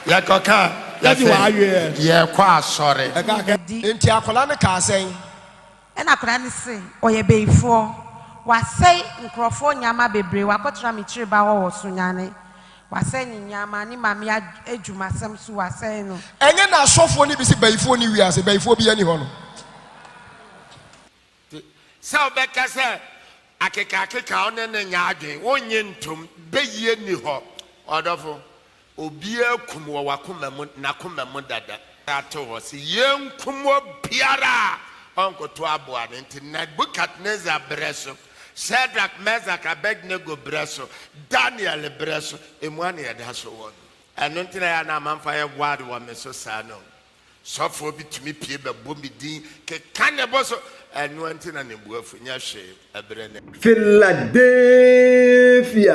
Yakoka. Yeah, quite sorry. Enti akola ne ka sen. And I couldn't say, or ye bay for. Was say, Crawford Yama bebre, Wakotra Mitriba or Sunyane. Was saying Yamani Mamia Ejuma Samsu was saying. And then I saw for Nibisi by 4 years, by 4 be anyone. So Becca said, I can't count and yarding, 1 yen to be ye ni ho, or Obia Kumo Wakuma Nakuma Mundada. That was young Kumo Piara, Uncle Twabuan, into Nebuchadnezzar Bresso, Shadrach Meshach Abednego Bresso, Daniel Bresso, in 1 year that's one. And until I am on fire, word one so sano. So for me to me, Piba Bumbi Dean, Cannabos, and one thing and a wolf in your shape, a brand. Philadelphia,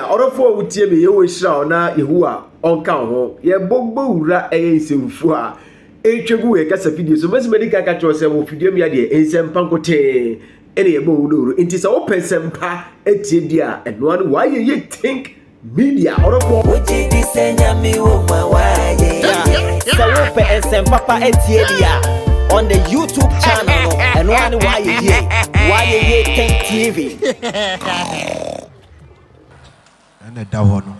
or for which you always shall now, you are on count, ye bobo ra a simfua. HWEE kasa video so mas medical catch yourself video me ade ensem pankote ene ye bodo it is open sempa etie dia and one why you think media or for Ojidi senya mi wo ma waye so open ensem papa etie dia on the YouTube channel and one why you think TV and da wono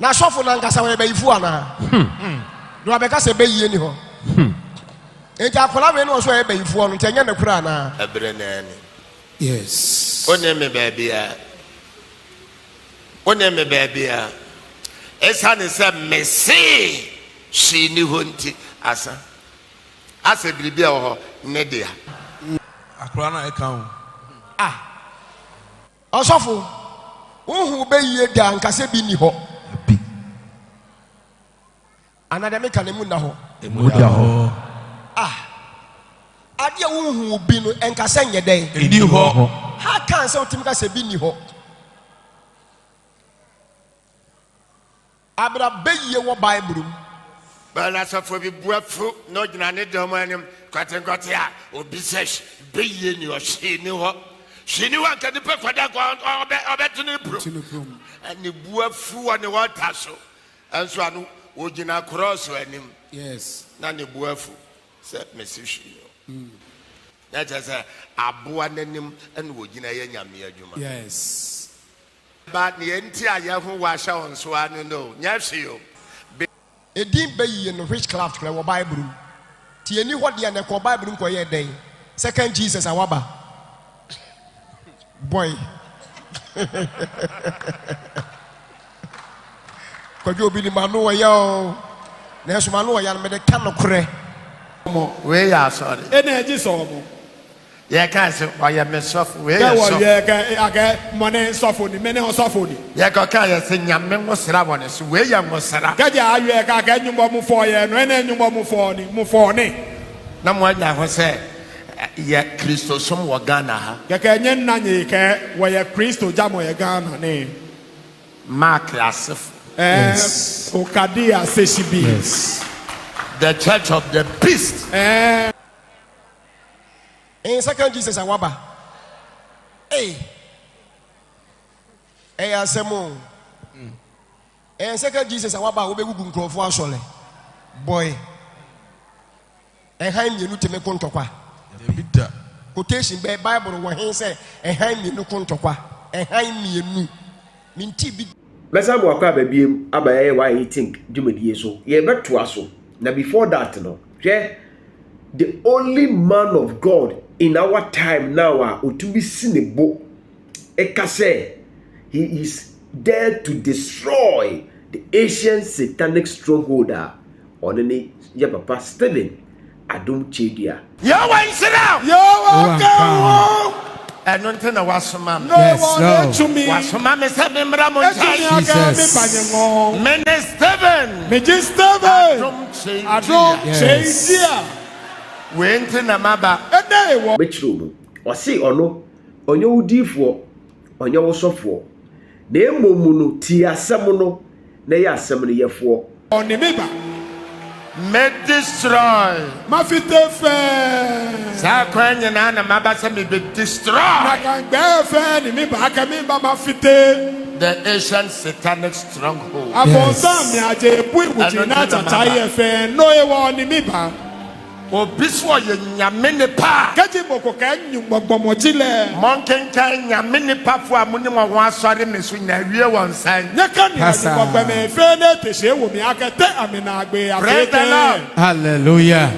Na shofo na nkasa we be ifu ana. No abeka se be yie ni ho. Enti akola we no so e be ifu ono ntanya na kura na. Abrenani. yes Oneme baby. Esa ne se mesi shi ni honti asa. Asa bibia ho ne dia. akra na e kan Osofo. Uhu be yie da nkasa bi ni ho. bi Anada me kan mu na ho. emuda ho Ade uhu bi no enkasa nye den. eni ho Ha kan se otim ka se bi ni ho. Abra be yie wo Bible. Bala so for bi buafu no gina ne dom anim kwatenkote a obi sesh be ye ni o shi ni ho. Shi ni wan kan pe kwada ko obetu ni bro. Ani buafu woni water so. Enso anu ogina cross anim. yes Na ne buafu se message na just aboa nanim and wogina ye nyame adwuma. yes But the entire who was on so I know. Yes, you. Edin be yie no witchcraft kra wo Bible. Ti eni ho de na ko Bible ko ye den. Second Jesus awaba. Boy. Ko jo bi ni manu wo ya o. Na so manu wo ya me de ka no kre. We are sorry. Energy so. Yeah, can't say, why you miss off. We That are was sorry. I get money sofoni, many on sofoni. Yeah, can't say, Yaman was Rabonis. We are Mosara. Kaja, I get you more for you, and then you more for me. No one that say, yeah, Christo, some were Ghana. Kakanyan Nani, where Christo Jamo Ghana name. Mark Asif. Yes. Okadia CCB. yes The church of the beast. In second Jesus awaba. Hey. Hey asemo. In second Jesus awaba wo be gugu nkrofo asole. Boy. Ehan mienu teme kontokwa. bida Quotation by Bible wo hen say ehan mienu kontokwa. Ehan mienu. Minti bi Mesa mo akwa babiem abaye why you think dwumadie so ye beto aso na before that no hwe the only man of God in our time now otubi sinebo ekase he is there to destroy the ancient satanic stronghold onene ye papa Stephen Adom Kyei-Duah. You want to sit down? Yo, welcome. And nothing was mama. No Yes, one no. to me. Was mama said, Memramon. Jesus. Minister Stephen. Adom Yes. Kyei-Duah. Went in a maba. And they were Betro o si ono onye udifo onye wosofo na emomu no ti asem no na ye asem no yefo on the member. may destroy. Mafite fe. Sa kwenye na mabasa me be destroy. Nakangbe fe ni mi ba ka mi ba mafite. The ancient satanic stronghold. Afonsa mi aje bui wuji na tata ye fe no e wo ni mi ba. Obiswo ye nyame ne pa. Kaji boko ka nyugbogbomochile. Monken kan nyame ne pa fo amuni mo ho asore me so nya wie won san. Nyaka ni nyugbogbo fe na teshe wo mi akete amina agbe afete. Hallelujah.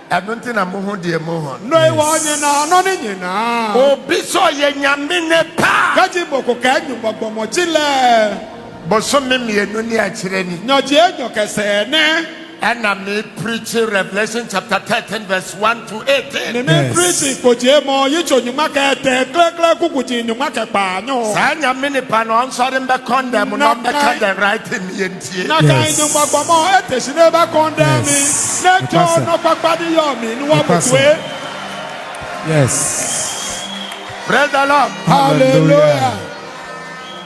Anunti na mo ho de mo ho. No e wo nyina no ni nyina. Obiswo ye nyame ne pa. Kaji boko ka nyugbogbomochile. Boso me mienu ni akire ni. Nyoje nyokese ne. And I'm preaching Revelation chapter 13 verse 1 to 18. Nene preaching kojemo yicho nyuma kete kle kukuji nyuma kepa nyo. Sanya mini pano ansori mbe condemn no mbe condemn right in yentie. Na kai nyuma gbamo ete sine ba condemn mi. Nejo no papadi yo mi ni wa butwe. Yes. Praise the Lord. Hallelujah.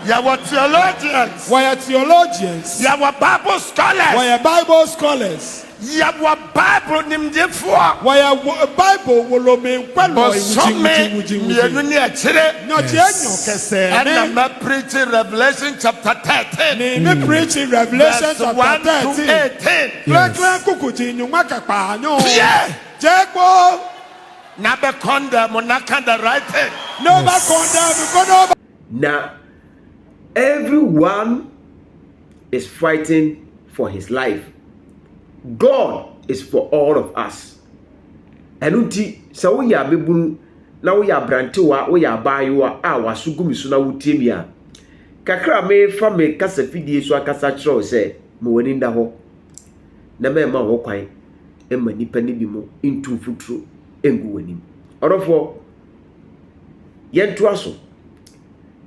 Your theologians. Why theologians? Your Bible scholars. Why Bible scholars? Your Bible nimdefo. Why Bible wolo me kwalo wuji. Nyoje nyokese. And I'm preaching Revelation chapter 13. Me preaching Revelation chapter 13. 1 to 18. Kle kukuji nyuma kepa nyo. Yeah. Jeko. Nabe condemn na kanda right thing. No ba condemn ko no. Now, everyone is fighting for his life. God is for all of us. Enuti sa wo ya bebunu na wo ya brantewa wo ya baayewa a wasugumi so na wutemia. Kakra me fa me kasa fidie so akasa kiro se mo wani nda ho. Na me ma ho kwan e ma nipa ne bi mo intu futuro engu wanim. Orofo yentu aso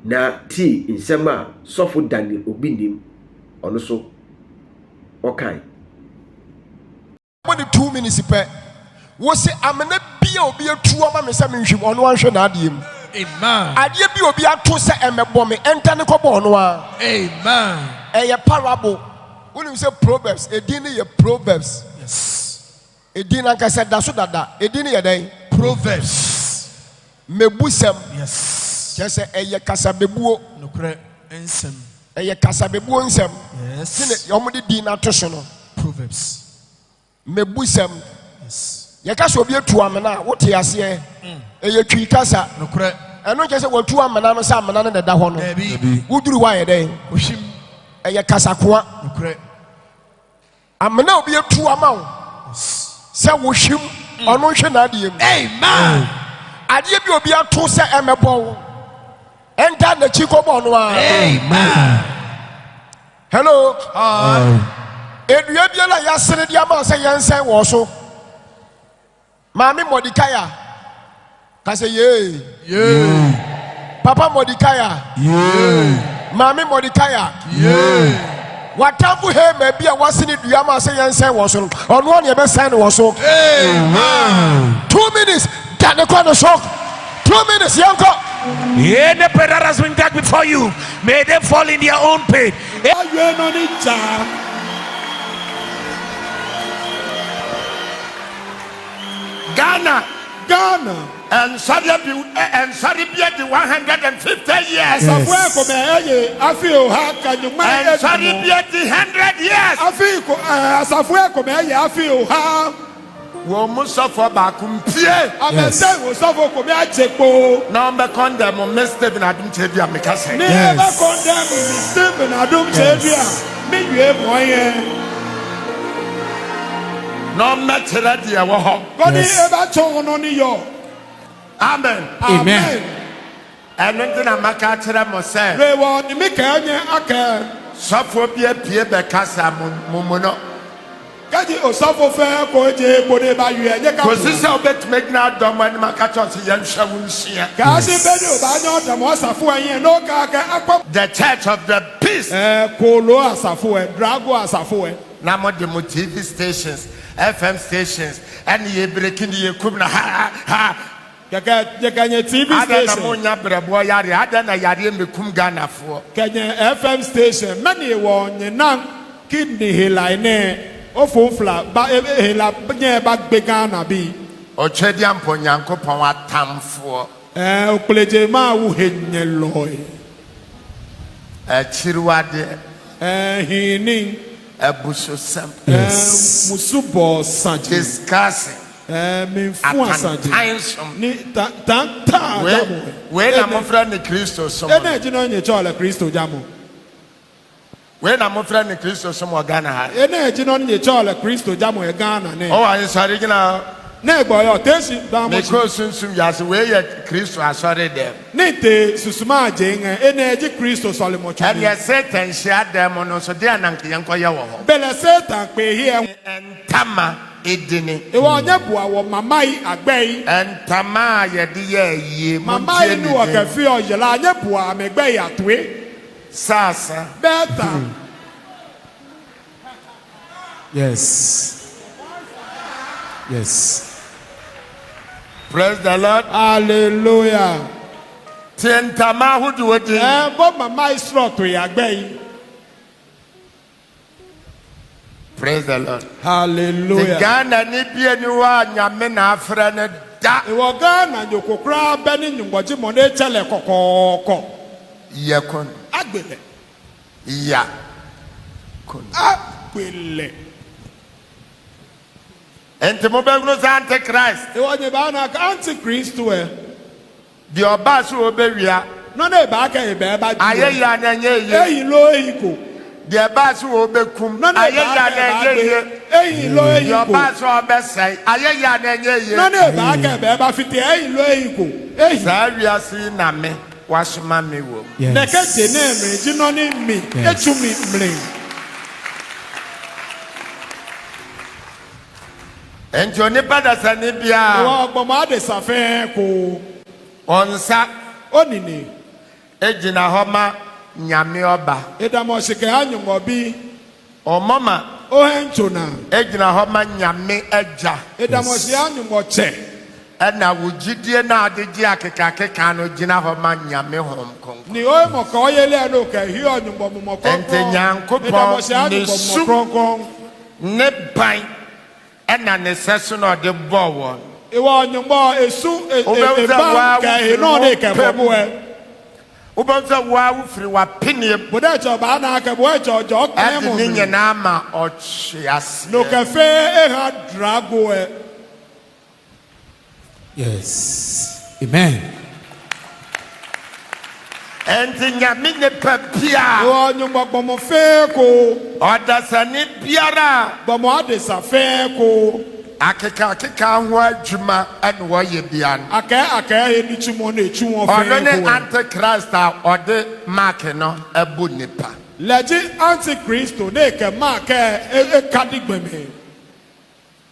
na ti nsema sofo Daniel Obinim ono so okai Only 2 minutes per wo se amena bia obi atu ama me se me nhwim ono anhwe na adiem. Amen. Adie bi obi ato se emebo me enta ne kobo ono a. Amen. Eye parable. When you say proverbs, edin ye proverbs. Yes. Edin anka se da so dada. Edin ye den Proverbs. Mebusem. Yes. Kese eye kasabebuo. Nokre ensem. Eye kasabebuo nsem. Yes. Sine yomudi din atoso no. Proverbs. Mebusem. Yes. Ye kasa obi atu amena wote ase eye twi kasa. Nokre. Eno kese watu amena no sa amena no da ho no. Ebi. Wuduru wa ye den. Oshim. Eye kasa koa. Nokre. Amena obi atu ama wo. Se wo hwim ono hwe na adiem. Amen. Adie bi obi ato se emebo wo. Enta na chi kobo no a. Amen. Hello. Edua bi la ya sere di ama se yensen wo so. Mami Modikaya. Ka se ye. Yeah. Papa Modikaya. Yeah. Mami Modikaya. Yeah. Whatever he may be a wasn't it, Yama say and say was on one you best sign was so. Amen. 2 minutes, can the corner shock. 2 minutes, Yanko. Yeah, the prayer has been done before you. May they fall in their own pain. Ghana. And Saribia the 150 years. Asafo ko me I feel how can you man? And Saribia the 100 years. I feel asafo ko me I feel how. Wo muso for bakumpie. Amese wo safo ko me achepo. Na mbe condemn me Stephen Adom Kyei-Duah me kase. Never condemn me Stephen Adom Kyei-Duah. Me yue moye. No matter dia wo ho. God ever chon no ni yo. Amen. Amen. And then I make a tell them say. Rewo ni me ka nye aka. Suffer be pie be kasa mumono. Kaji osafo fe ko je bode ba yue nye ka. Cause this obet make na dom when maka church yen hwa wunsia. Ka se be ni o ba nya dom osafo yen no ka akwa. The church of the peace. Kolo asafo drago asafo Na mo the TV stations, FM stations, and ye breaking ye kubna ha. Kanye TV Ada na station. monya brebo yare, ada na yare mekum Ghana fo. Kanye FM station. Many one nan kidney healing. ofofla ba ehela nye ba gbegana bi ochedi ampo Nyankopon atamfo okleje ma wo henye loy chiriwade hinin ebusosam musubo sanje discussing me fu asanje ni tan we na mo fra ne Kristo som ena ejino nye chola Kristo jamo we na mo fra ne Kristo som Ghana ha ena ejino nye chola Kristo jamo e Ghana ne oh ayi sare gina na egbo yo tesi da mo me ko sunsun yase we ye Kristo asore dem ne te susuma ajenga ena eji Kristo sole mo chu and ye Satan shia dem no so de ananke yenko ye wo ho bele Satan pe here entama edini e wo nya bua wo mamai agbei entama ye de ye yie mamai ni wo ka fi oyela nya bua amegbei atwe sasa beta Yes. Yes. praise the Lord hallelujah entama hudu wodi bo mamai slot to agbei praise the Lord hallelujah Ghana ni bia ni wa nyame na afra ne da e wo Ghana nyokokra beni nyungboji mo ne chele kokoko yekon agbele ya kon agbele ente mo be gno za antichrist e wo nye ba na antichrist we di oba so obewia no na ba ka e ba ba ayeya na nye ye eyi lo eyi ko di oba so obekum no na ayeya na nye ye eyi lo eyi di ko oba so obesai ayeya na nye ye no na ba ka e ba fiti eyi lo eyi ko eyi sa wiase na me wasoma me wo na ka je na me ji no ni mi echu mi mle enti oni padasa ni bia wo gbomo ade safe ko onsa onini ejina homa nyame oba edamo sike anyungo bi omama o henchona ejina homa nyame eja edamo si anyungo che ena wugidie na adegye akeka no gina homa nyame hom kon ni o mo ka oyele no ka hi anyungo mo kon ente Nyankopon edamo si anyungo mo kon ne ban ena ne seso no de bowo iwo anyungo esu e ban ka hi no de ka bobo e ubanza wa ufiri wa penie boda cho ba na aka bo cho jo kan mo ni nyina ma ochias no ka fe e ha drago e Yes. Amen. ente nyame ne papia iwo anyungo gbomo fe ko odasani biara gbomo ade sa fe ko akeka ho adwuma ene wo ye bian aka he ni chumo na echu won fe ono ne ko antichrist a ode mark no ebu nipa leji antichrist ne ke mark e kadigbeme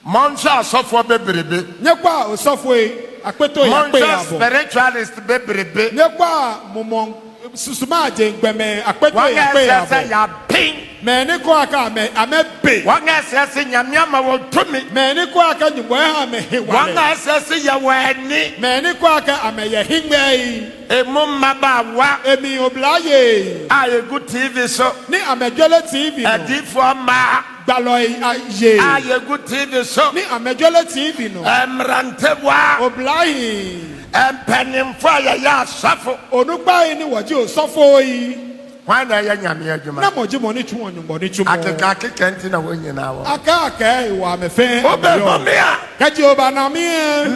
monsa asofo bebrebe nyekwa osofo e akpeto ya pe monsa abo spiritualist bebrebe nyekwa momon susuma ajengbeme akpeto ya pe wanga abo sese ya pin me ni ko aka me amebe wanga sese nyamia ma wo tumi me ni ko aka nyumbo ha me hewale wanga sese ya wani me ni ko aka ameye hingbe emu mabawa emi oblaye ayegu tv so ni amejole tv no adifo ma gbalo ye ayegu tv so ni amejole tv no emrantewa oblaye empenimfo ya asafo onugba ni woji osofo yi wana ya nyame adwuma na moji mo ni chu onyumbo ni chu mo akeka nti na wonyina wo aka iwa me fe obe homia kaji oba na mi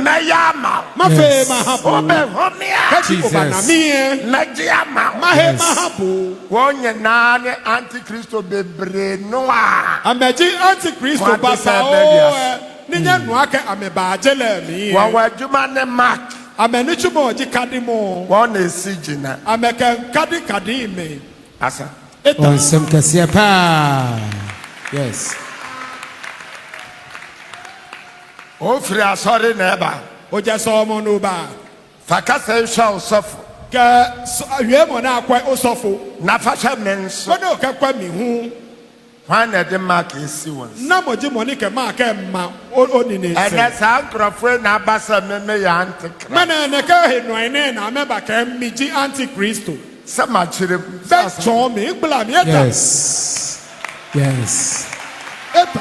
na ya ma ma fe ma hapo obe homia kaji oba na mi na ya ma ma he ma hapo wonyina ne antichrist bebre no a ameji antichrist basa o ni nya nu aka ameba jele mi wa wadwuma ne mark ameni chu mo ji kadimo wona esigina ameka kadi me asa On some kasiapa. Yes. ofiri asori na eba o je so mo no ba fakasa ehwa osofo ka awie mo na akwa osofo na fasha menso kono ka kwa mi hu wana de mark esi wons na moji mo ni ke ma ka ma oni ne se ene sa nkrofo na abasa meme ya antichrist mana ne ka he no ene na me ba ka mi ji antichrist sama chire be cho mi gbla mi eta Yes. Yes. eta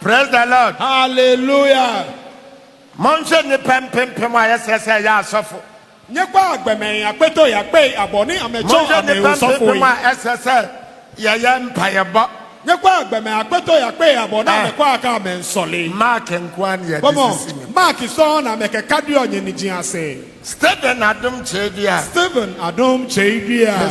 Praise the Lord. Hallelujah. Monse ni pempem wa yesese ya asofo. Nyekwa agbemen akpeto ya pe aboni amecho ame sofo yi. Monse ni pempem wa yesese ya mpayebo. Nyekwa agbemen akpeto ya pe aboni amekwa aka ame nsole. Mark nkwan ya disisi. Mark so na mekeka di onye ni jin ase. Stephen Adom Kyei-Duah. Stephen Adom Kyei-Duah.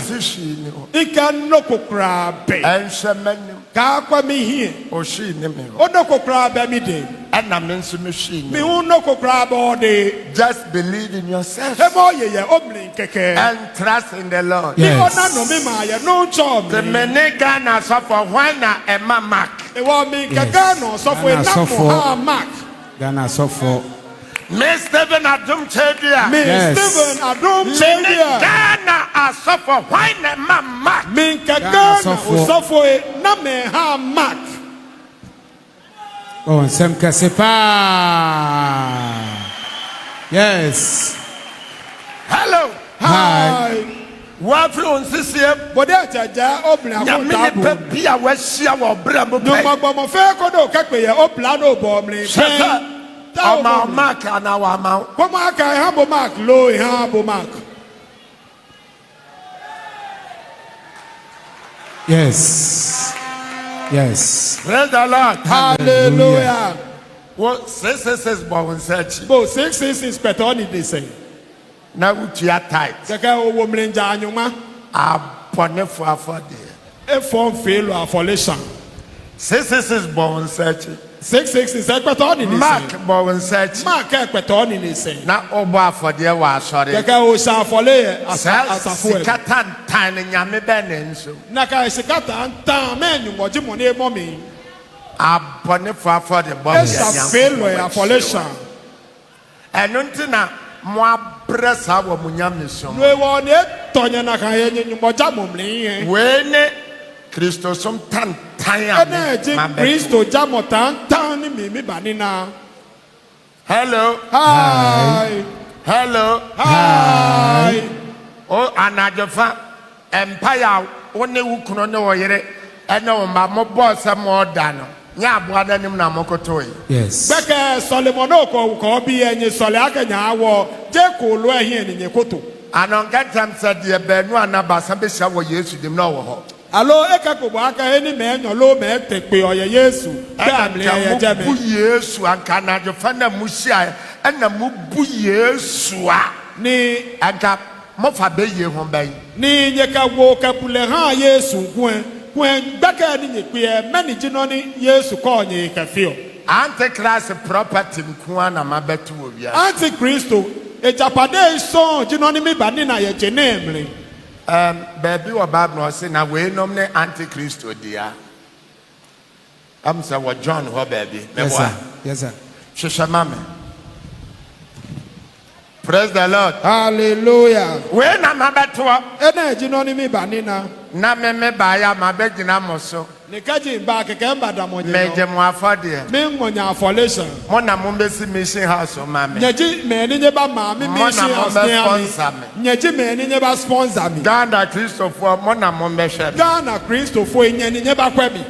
Ika nokokra be. Enhwemanu. Ka kwa mi hie. Oshi ni me. Onokokra be mi de. Ana me nso me hwi. Mi unokokra be ode. Just believe in yourself. Ebo ye omlin keke. And trust in the Lord. Yes. Ona no me ma ye no chom. The menega na suffer when na ema mark. Ewo mi keke no suffer na mo mark. Ghana suffer. Me Stephen Adom Kyei-Duah. Me Stephen Adom Kyei-Duah. Ghana suffer why na ma mark. Me Ghana suffer na me ha mark. Oh, sem kasepa. Yes. Hello. Hi. Wafri on sisiye. Bode ajaja obla ko tabu. Ya me pe bia wa hia wo bra mo pe. No magbomo fe ko do ka pe ye obla no bo mle. Oma mark ana wa ma. Como aka habo mark lo habo mark. Yes. Yes. Praise the Lord. Hallelujah. What 666 bo search. Bo 666 peto ni dey say. Na utia tight. Kaka owo mlenja anyuma. Abonefo afode. E form fail affolation. 666 bo search. 666 peto ni dey say. Mark bo search. Mark peto ni say. Na obo afode wa asore. Kaka o sha afole asafo. Sikatan tan nyame be ne nso. Na ka sikatan tan men moji mo ne mo mi. Abonefo afode bo. Esa fail affolation. Enunti na mo abresa wo munyame so. We won it tonya na kan ye moja mo mle. We ne Christo som tan tan. Christo jamo tan tan ni mi banina. Hello. Hi. Hello. Hi. Oh, anajofa empire one wukuno ne woyere ene wo ma mo boss mo da no. Nya aboada nim na mokotoy. Yes. Beke Solomon ko bi enye sole akanya awo je ko lo ehie ni nyekoto. Anon gatam said de benu anabasa be sha wo Yesu dim na wo ho. Alo eka ko aka eni me enyo lo me tepe oye Yesu. Family ye jeme. Bu Yesu anka na jofa na musia na mu bu Yesu a ni anka mo fa be ye ho ban. Ni nyeka wo kapule ha Yesu kwen baka ni nyekwe manage no ni Yesu ko nye kafio. Antichrist property nko na mabetu wo bia. Antichrist ejapade so jino ni mi bani na ye jenemle. Baby wa Bible say na we nom ne Antichrist dia. Am say what John ho baby. Yes sir. Yes sir. Shesha mame. Praise the Lord. Hallelujah. We na mabetu. Ena jino ni mi bani na. Na me ba ya mabegina moso. Nikaji ba keke mbada mo jino. Meje mo afode. Me ngonya affolation. Mo na mo besi mission house o mame. Nyeji me ni nyeba ma me mission house ni. Nyeji me ni nyeba sponsor mi. Ghana Christopher mo na mo behwe. Ghana Christopher nye ni nyeba kwa mi.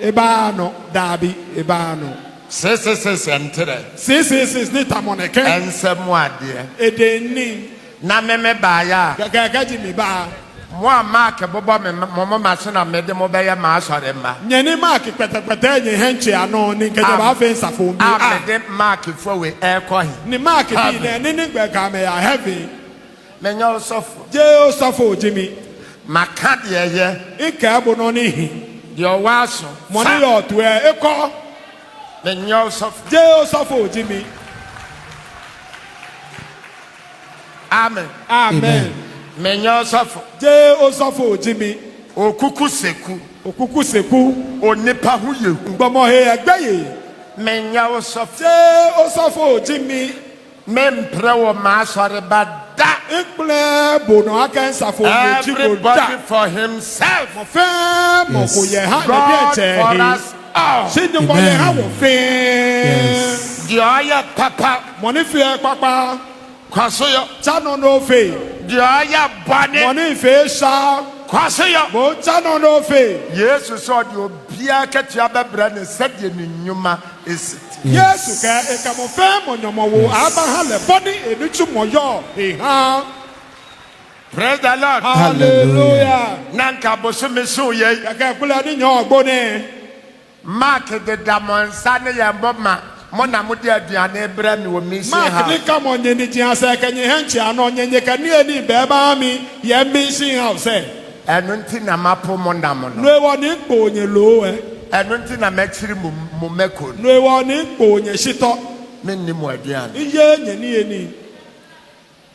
Eba no dabi eba no. 666 entere. 666 ni tamoneke. Ensemu ade. Edeni. Na me ba ya. Kakaji mi ba. Mo mark bobo me mo machine na me de mo be ya ma asore ma. Nyeni mark petepete nye henche ano ni nkeje ba fe nsafo bi. Me de mark for we e ko hi. Ni mark bi na ni gbe ka me ya heavy. Me nya osofo. Je osofo jimi. Maka de ye. Ike abo no ni hi. De o wa so. Mo ni yo to e ko. Me nya osofo. Je osofo jimi. Amen. Amen. Me nya osofo. Je osofo jimi. Okuku seku. Okuku seku. Onipa hu yeku. Gbomo he egbe Me nya osofo. Je osofo jimi. Me mpre wo ma asore ba da. Ikple bono aka nsafo meji ko da. Everybody for himself. Mo fe mo ko ye ha God na for bi us all. Se ni mo ye ha wo fe. Yes. The oya papa. Mo ni fe papa. Kwaso yo. Chano no fe. The oya body. Mo ni fe sha. Kwasiyo. Mo chano no fe. Yesu saw the obia ketua bebra ne said ni nyuma is. Yesu ka e ka mo fe mo nyomo wo aba ha le body enuchu mo yo. Praise the Lord. Hallelujah. Nanka bosume so ye. Ka kula ni nyo ogbone. Mark the damonsa ne yamboma. Mona mudi aduane bra mi wo mi Mark ha. ni ka mo nye ni jian se ka nye henchi ano nye ka ni eni be ba mi ye mi shin house. Enu nti na mapo mo ndam no. No e wo ni po nye lo e. Enu nti na mechiri mo meko. No e wo ni po nye shito. Me ni mo aduane. Iye nye ni eni.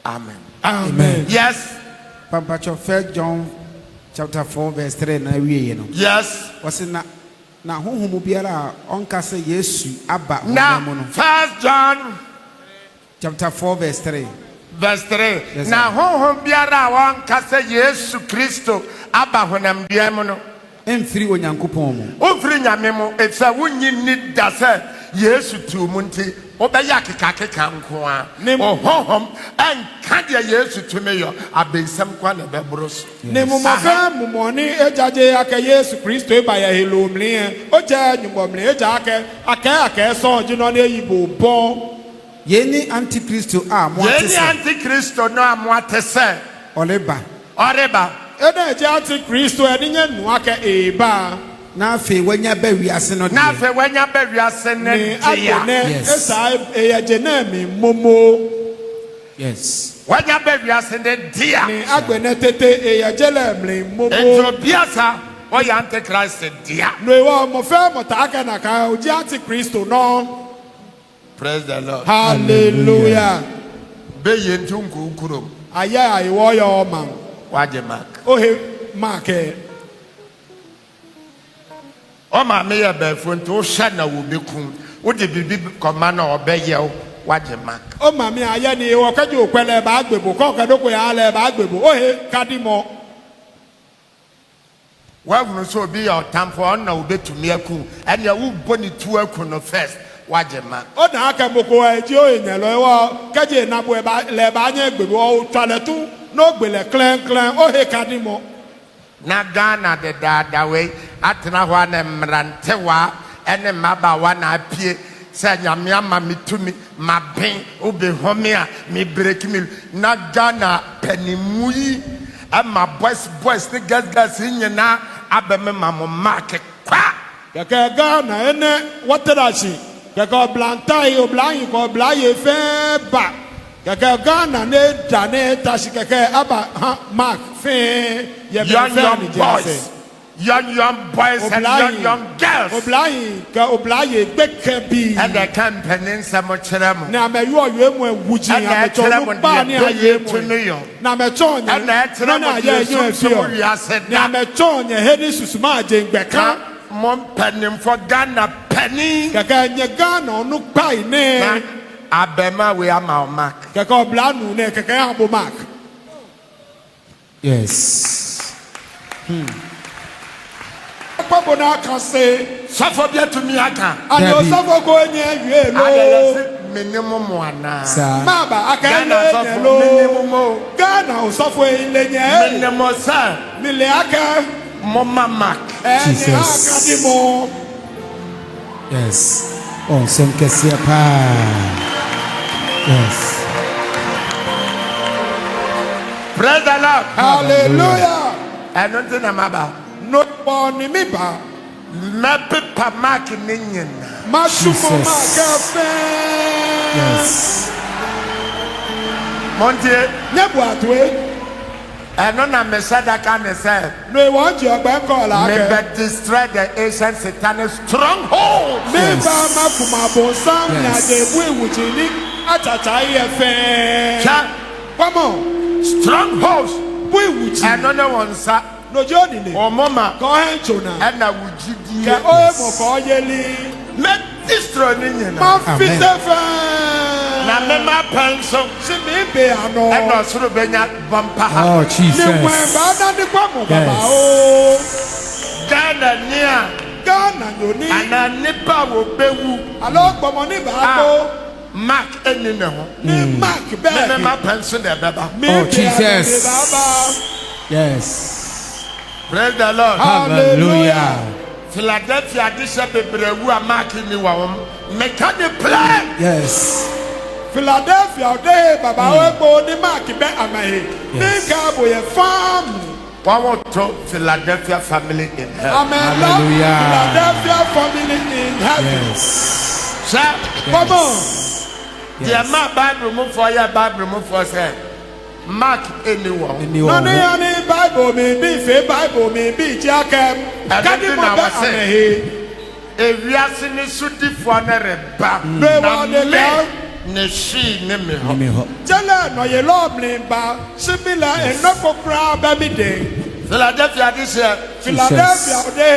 Amen. Amen. Yes. Papa 1 John chapter 4 verse 3 na wie no. Yes. What's na honhom biara onka se Yesu aba Now, honhom no. 1 John Chapter 4 verse 3. verse 3. Yes, Na honhom biara wan kase Yesu Kristo aba honam biam no. Emfiri onyankopɔn mu. Ofiri nyame mo efa wunyi ni da se Yesu tu mu nti obeya keka nko a. Honhom enka de Yesu tu me yo abensam kwa na bebros. Ne mo ma fa mo moni ejaje aka Yesu Kristo e ba ya helomli o ja nyumbomli eja aka so jino na yibo bon. Yeni antikristo a mo atese. Yeni antikristo no amoate se Oreba. Eda eja antikristo edinye nu aka eba. Na afi wanya ba wiase no de. na fe wanya ba wiase ne dia. Yes. Esa eje na mi momo. Yes. Wanya ba wiase ne dia. Ni agbene tete eje le mli momo. Ento biasa o ya antichrist dia. No e wo mo fe mo ta aka na ka o ji antikristo no. Praise the Lord. Hallelujah. Be yentu nkukurom. Aya iwo yo man. Waje mark. Ohe mark O ma me ya ba fonto o hye na wo bekun. Wo de bibi koma na obeye wo waje mark. O ma mi aya ni wo kwaje okwele ba agbebo ko ka doko ya le ba agbebo ohe kadimo. Wa hunu so obi ya otamfo on na wo betumi akun. Ene wo boni tu akun no first. Waje mark. O na aka moko eji o enyelo ewo kaje na bo le ba anya agbebo o twaletu no gbele clan ohe kadimo. Na Ghana de da we atena ho na mrantewa ene mabawa na apie se nyame ama mitumi maben obehome a me break me na Ghana panimuyi ama boys ne gas nyina abeme mamo mark kwa Keke Ghana ene waterachi keke blantai o blanyi ko blaye fe ba keke Ghana ne dane tashi keke aba mark fe young boys and young girls Oblaye beke bi and the company some cheremo na me yo mu ewuji na me to ba ni aye mu na me to nya na aye yu afio na me to nya hedi susuma ajengbeka mom penim for Ghana penny keke nya Ghana onu pai ne abema we ama mark keke obla nu ne keke abo mark. Yes. Papa na kan say suffer bia to me aka and you suffer go nye wie lo minimum ana maba aka le lo Ghana o suffer ile nye minimum sa mile aka mama mark Jesus. aka di mo. Yes. Oh, some kesia pa. Yes. Praise the Lord. Hallelujah. And nothing amaba. No one me ba. Mape pa mark ninyin. Masumo mark fe. Yes. Montie. Nebu atwe. And no na mesada can say. No e want you agba call la. Me be destroy the ancient satanic stronghold. Me ba makuma bonsam na de bu ewuchini achacha ye fe. Come on. Strongholds. Bu ewuchi. And no one sa. No joni le. O mama. Ko henchona. And na wujidi. Ke o mo ko yeli. Me destroy ninyin. Ma fite fe. Na me ma penso. Si me be ano. And no suru benya bumper. Oh, Jesus. Ni mwe ba na ni kwa mo baba o. Ghana nia. Ghana yoni. Ana nipa wo bewu. Alo gbomo ni ba ko. Mark eni ne ho. Ni mark be. Me ma penso de baba. Oh, Jesus. Yes. Praise the Lord. Hallelujah. Philadelphia Bishop Daniel Obinim make the plan. Yes. Philadelphia de baba we bo ni mark be amahe. Ni ka bo ye family. One more to Philadelphia family in heaven. Amen. Hallelujah. Philadelphia family in heaven. Yes. Sir, Come on. the amount Bible move for your Bible move for say mark anyone. No ni ani Bible me bi fe Bible me bi jakem. Kadi mo be amahe. Ewiase ni sudifo na reba. Be wa de ka. Ne shi ne me ho. Jala no ye lobli ba. Sibila enoko kra ba mi de. Philadelphia this year. Philadelphia de.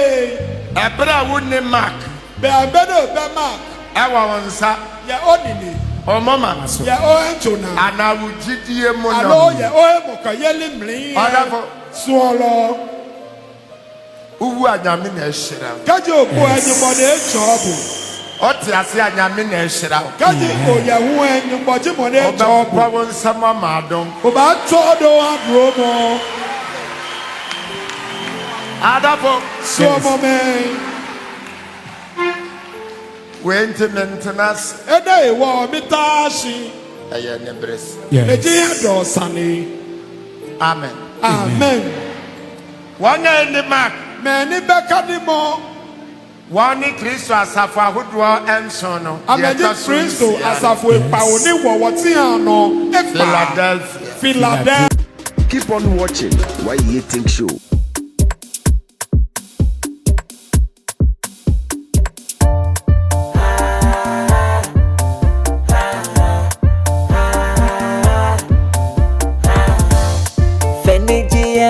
Ebra wo ne mark. Be abedo be mark. Ewa wonsa. Ye onini. O mama. Ye o enchona. Ana wo gidie mo no. Alo ye o emoka yeli mli. Odafo. Swallow. Uwu anyame na ehira. Kaji oku enyimo de chobu. Oti ase anyame na ehira. Kaji oye hu enyimo ji mo de chobu. Oba wo nsama madon. Oba todo adro mo. Adafo. So mo me. Went maintenance. Ede wo mitashi. Eye ne bres. Eji ado sani. Amen. Amen. Wanya in the mark. Many bekadi mo. Wani Kristo asafo ahodoɔ enso no. Ameji Kristo asafo epa oni wo woti ano. Philadelphia. Philadelphia. Keep on watching Why You Think Show.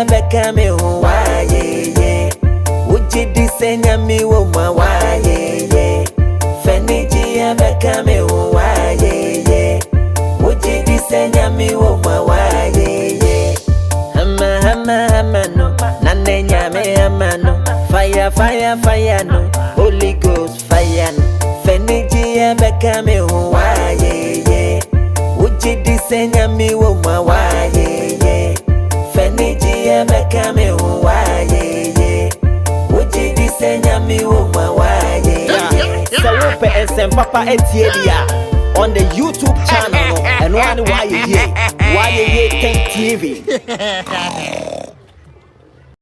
Bekame wa ye ye Uji disenya mi wo ma wa ye ye Feniji ya bekame wa ye ye Uji disenya mi wo ma wa ye ye Hama hama hama no Nanenya me hama no Fire fire fire no Holy Ghost fire no Feniji ya bekame wa ye ye Uji disenya mi wo ma wa ye ye Feniji ya bekame wa ye ye Uji disenya mi wo ma wa ye ye So wope SM Papa Adom on the YouTube channel and one why ye King TV